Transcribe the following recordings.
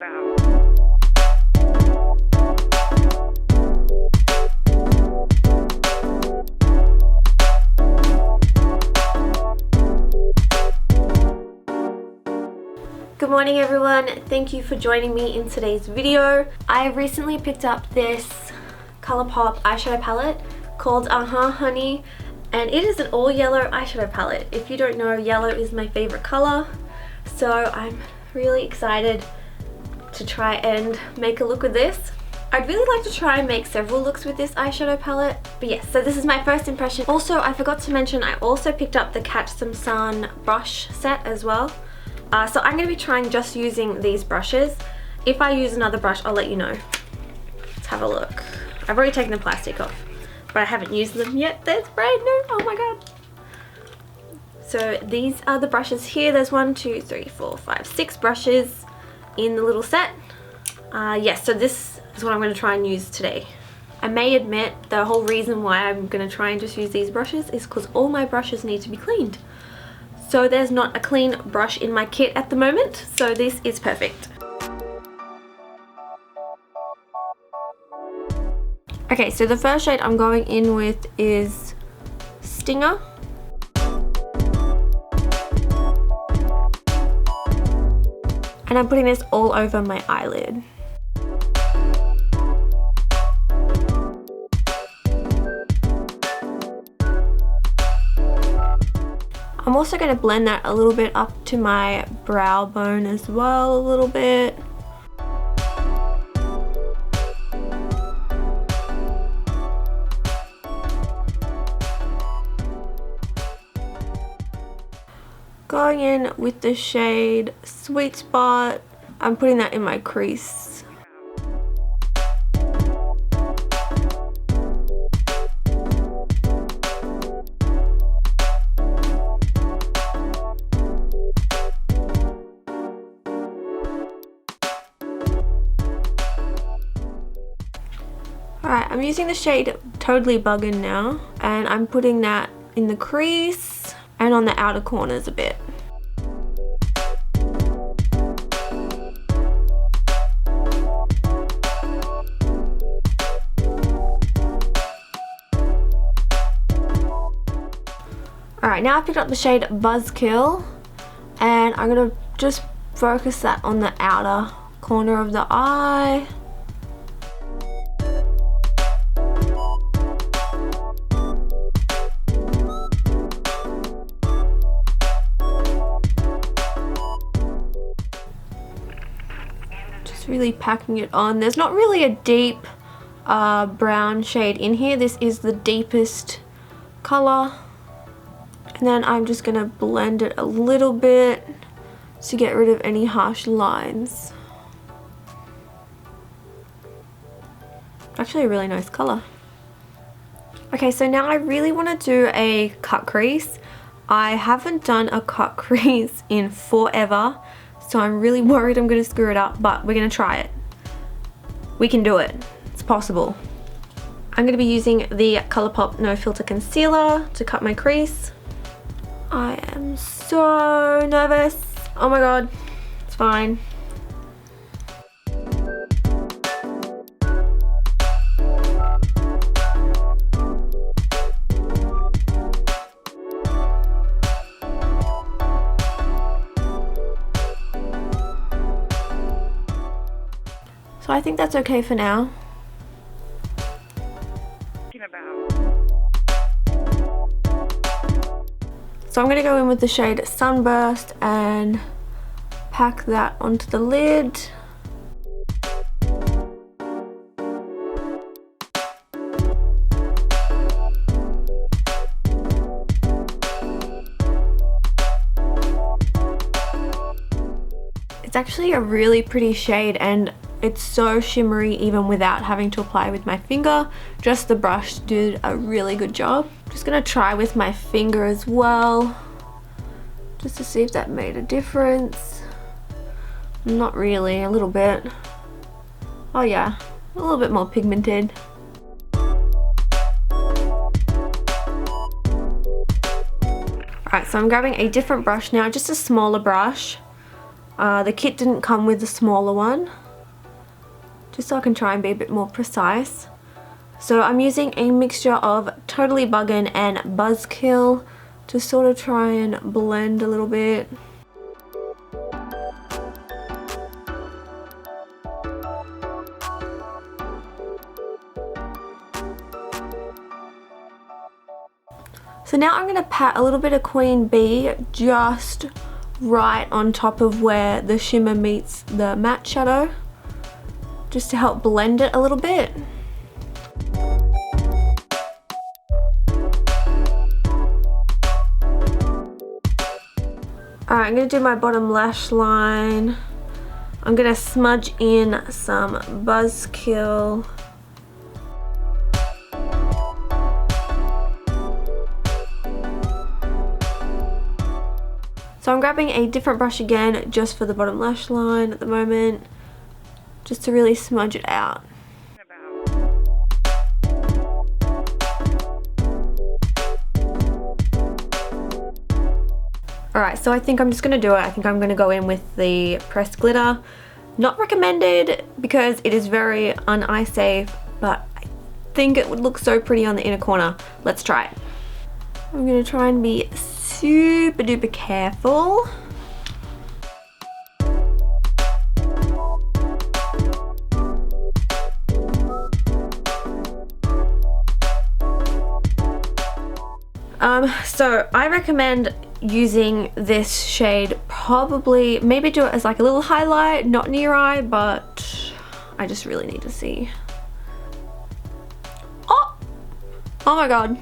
Good morning everyone, thank you for joining me in today's video. I recently picked up this Colourpop eyeshadow palette called Honey, and it is an all yellow eyeshadow palette. If you don't know, yellow is my favorite color, so I'm really excited to try and make a look with this. I'd really like to try and make several looks with this eyeshadow palette, but yes, so this is my first impression. Also, I forgot to mention I also picked up the Catch Some Sun brush set as well. So I'm going to be trying just using these brushes. If I use another brush, I'll let you know. Let's have a look. I've already taken the plastic off, but I haven't used them yet. They're brand new. Oh my god. So these are the brushes here. There's 1, 2, 3, 4, 5, 6 brushes in the little set. Yes, so this is what I'm going to try and use today. I may admit the whole reason why I'm going to try and just use these brushes is because all my brushes need to be cleaned. So there's not a clean brush in my kit at the moment, so this is perfect. Okay, so the first shade I'm going in with is Stinger. And I'm putting this all over my eyelid. I'm also going to blend that a little bit up to my brow bone as well, a little bit. Going in with the shade Sweet Spot, I'm putting that in my crease. Alright, I'm using the shade Totally Buggin' now, and I'm putting that in the crease and on the outer corners a bit. Alright, now I've picked up the shade Buzzkill, and I'm going to just focus that on the outer corner of the eye. Really packing it on. There's not really a deep brown shade in here. This is the deepest color, and then I'm just gonna blend it a little bit to get rid of any harsh lines. Actually a really nice color. Okay, so now I really want to do a cut crease. I haven't done a cut crease in forever, so I'm really worried I'm going to screw it up, but we're going to try it. We can do it. It's possible. I'm going to be using the Colourpop No Filter Concealer to cut my crease. I am so nervous. Oh my god. It's fine. So I think that's okay for now. So I'm going to go in with the shade Sunburst and pack that onto the lid. It's actually a really pretty shade, and it's so shimmery even without having to apply with my finger. Just the brush did a really good job. Just gonna try with my finger as well, just to see if that made a difference. Not really, a little bit. Oh yeah, a little bit more pigmented. Alright, so I'm grabbing a different brush now, just a smaller brush. The kit didn't come with the smaller one, just so I can try and be a bit more precise. So I'm using a mixture of Totally Buggin' and Buzzkill to sort of try and blend a little bit. So now I'm going to pat a little bit of Queen Bee just right on top of where the shimmer meets the matte shadow, just to help blend it a little bit. Alright, I'm going to do my bottom lash line. I'm going to smudge in some Buzzkill. So I'm grabbing a different brush again just for the bottom lash line at the moment, just to really smudge it out. Alright, so I think I'm just going to do it. I think I'm going to go in with the pressed glitter. Not recommended because it is very un-eye safe, but I think it would look so pretty on the inner corner. Let's try it. I'm going to try and be super duper careful. So I recommend using this shade, probably maybe do it as like a little highlight, not near eye, but I just really need to see. Oh my god.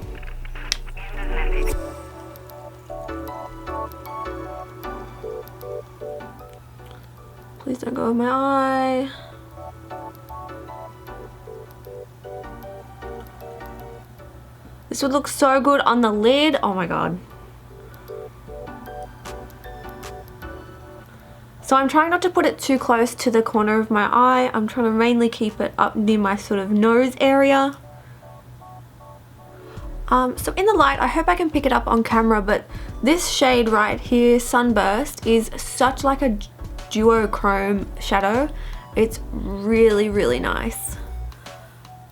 Please don't go in my eye. This would look so good on the lid. Oh my god. So I'm trying not to put it too close to the corner of my eye. I'm trying to mainly keep it up near my sort of nose area. So in the light, I hope I can pick it up on camera, but this shade right here, Sunburst, is such like a duochrome shadow. It's really, really nice.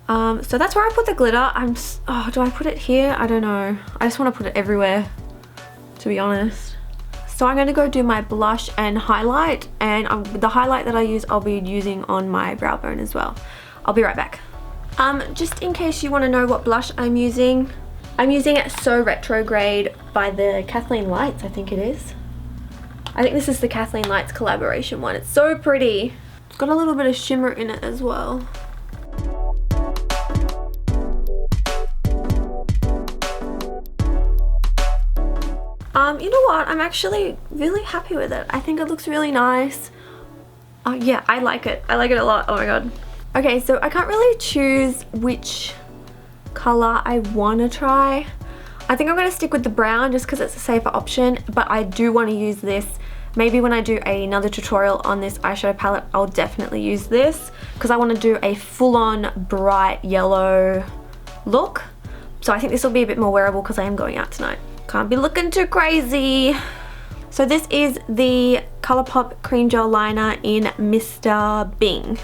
So that's where I put the glitter. Oh, do I put it here? I don't know. I just want to put it everywhere, to be honest. So I'm going to go do my blush and highlight, and the highlight that I use, I'll be using on my brow bone as well. I'll be right back. Just in case you want to know what blush I'm using it So Retrograde by the Kathleen Lights, I think it is. I think this is the Kathleen Lights collaboration one. It's so pretty. It's got a little bit of shimmer in it as well. You know what? I'm actually really happy with it. I think it looks really nice. Yeah, I like it. I like it a lot. Oh my god. Okay, so I can't really choose which color I want to try. I think I'm going to stick with the brown just because it's a safer option, but I do want to use this. Maybe when I do another tutorial on this eyeshadow palette, I'll definitely use this because I want to do a full-on bright yellow look. So I think this will be a bit more wearable because I am going out tonight. Can't be looking too crazy. So this is the Colourpop Cream Gel Liner in Mr. Bing.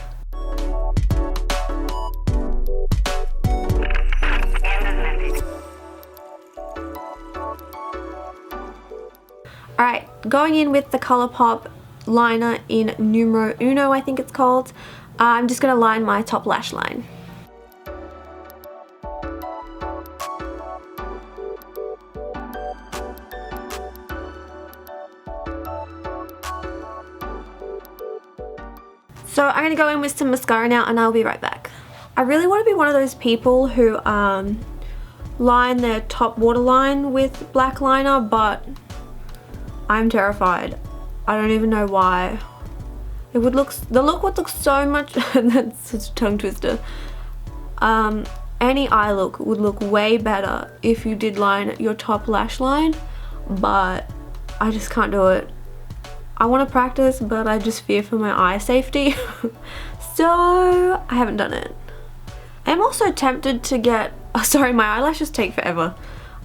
Alright, going in with the Colourpop liner in Numero Uno, I think it's called. I'm just going to line my top lash line. So I'm going to go in with some mascara now and I'll be right back. I really want to be one of those people who line their top waterline with black liner, but I'm terrified. I don't even know why. The look would look so much, that's such a tongue twister. Any eye look would look way better if you did line your top lash line, but I just can't do it. I want to practice, but I just fear for my eye safety. So I haven't done it. I'm also tempted to get, oh, sorry, my eyelashes take forever.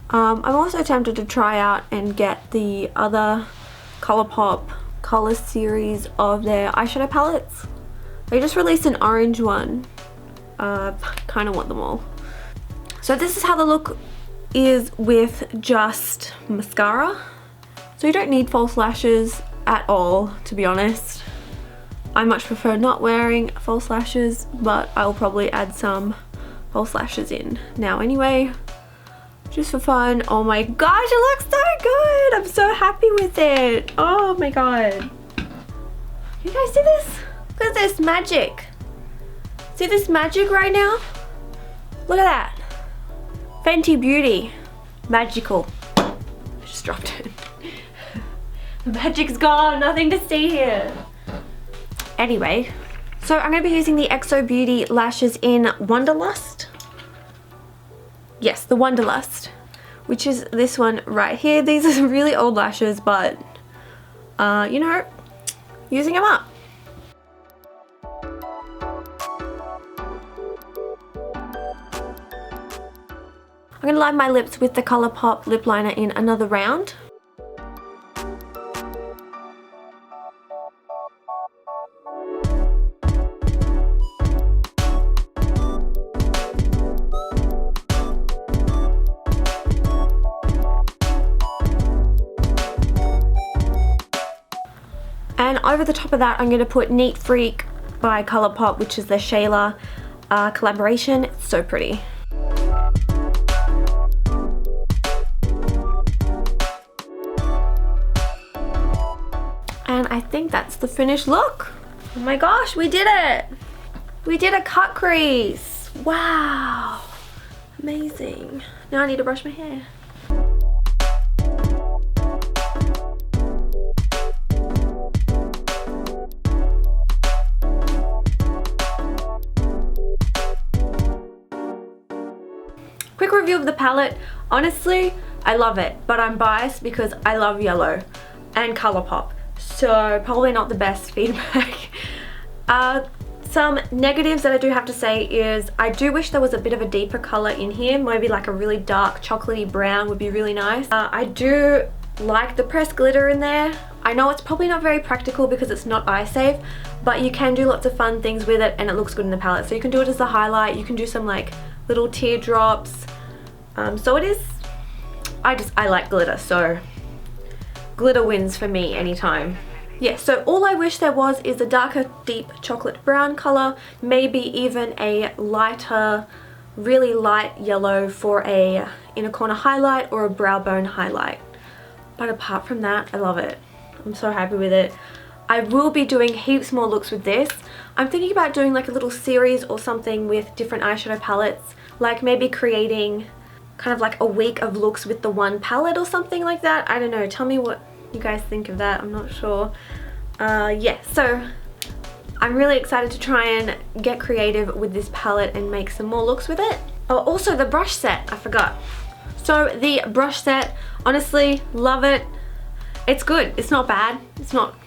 I'm also tempted to try out and get the other Colourpop color series of their eyeshadow palettes. They just released an orange one. Kind of want them all. So this is how the look is with just mascara. So you don't need false lashes at all, to be honest. I much prefer not wearing false lashes, but I'll probably add some false lashes in now anyway, just for fun. Oh my gosh, it looks so good! I'm so happy with it. Oh my god. You guys see this? Look at this magic. See this magic right now? Look at that. Fenty Beauty. Magical. I just dropped it. The magic's gone. Nothing to see here. Anyway, so I'm going to be using the XO Beauty lashes in Wanderlust. Yes, the Wanderlust, which is this one right here. These are some really old lashes, but, you know, using them up. I'm going to line my lips with the Colourpop lip liner in another round. And over the top of that, I'm going to put Neat Freak by Colourpop, which is their Shayla collaboration. It's so pretty. And I think that's the finished look. Oh my gosh, we did it! We did a cut crease! Wow! Amazing. Now I need to brush my hair. Quick review of the palette. Honestly, I love it, but I'm biased because I love yellow and Colourpop, so probably not the best feedback. Some negatives that I do have to say is I do wish there was a bit of a deeper color in here. Maybe like a really dark chocolatey brown would be really nice. I do like the pressed glitter in there. I know it's probably not very practical because it's not eye safe, but you can do lots of fun things with it and it looks good in the palette. So you can do it as a highlight, you can do some like little teardrops. So it is, I like glitter, so glitter wins for me anytime. Yeah, so all I wish there was is a darker deep chocolate brown color, maybe even a lighter, really light yellow for a inner corner highlight or a brow bone highlight. But apart from that, I love it. I'm so happy with it. I will be doing heaps more looks with this. I'm thinking about doing like a little series or something with different eyeshadow palettes, like maybe creating kind of like a week of looks with the one palette or something like that. I don't know, tell me what you guys think of that. I'm not sure. Yeah, so I'm really excited to try and get creative with this palette and make some more looks with it. Oh, also the brush set, I forgot. So the brush set, honestly, love it. It's good, it's not bad. It's not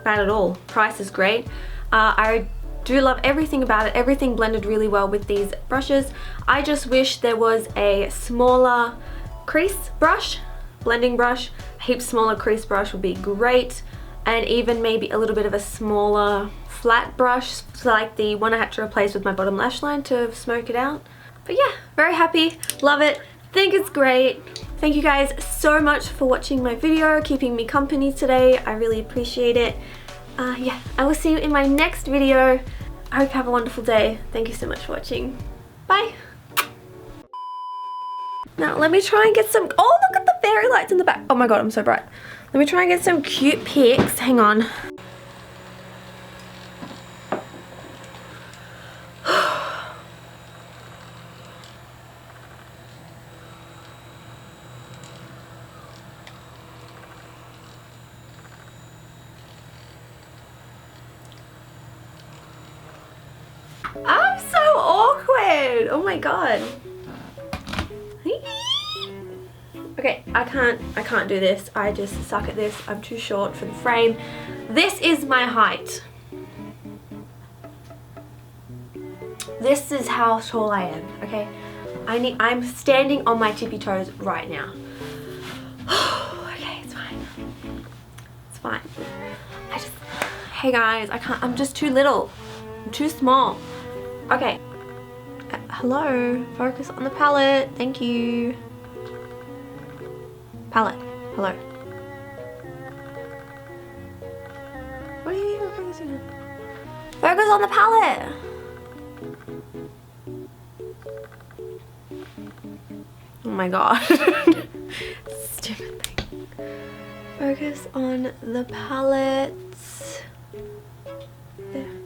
bad at all. Price is great. I do love everything about it. Everything blended really well with these brushes. I just wish there was a smaller crease brush, blending brush. A heap smaller crease brush would be great, and even maybe a little bit of a smaller flat brush, so like the one I had to replace with my bottom lash line to smoke it out. But yeah, very happy, love it, think it's great. Thank you guys so much for watching my video, keeping me company today. I really appreciate it. Yeah, I will see you in my next video. I hope you have a wonderful day. Thank you so much for watching. Bye. Now let me try and get some, oh look at the fairy lights in the back. Oh my god, I'm so bright. Let me try and get some cute pics. Hang on. I'm so awkward. Oh my god. Okay, I can't do this. I just suck at this. I'm too short for the frame. This is my height. This is how tall I am, okay? I'm standing on my tippy toes right now. Okay, it's fine. It's fine. Hey guys, I can't, I'm just too little. I'm too small. Okay. Hello, focus on the palette. Thank you. Palette, hello. What are you even focusing on? Focus on the palette. Oh my god. Stupid thing. Focus on the palette. There.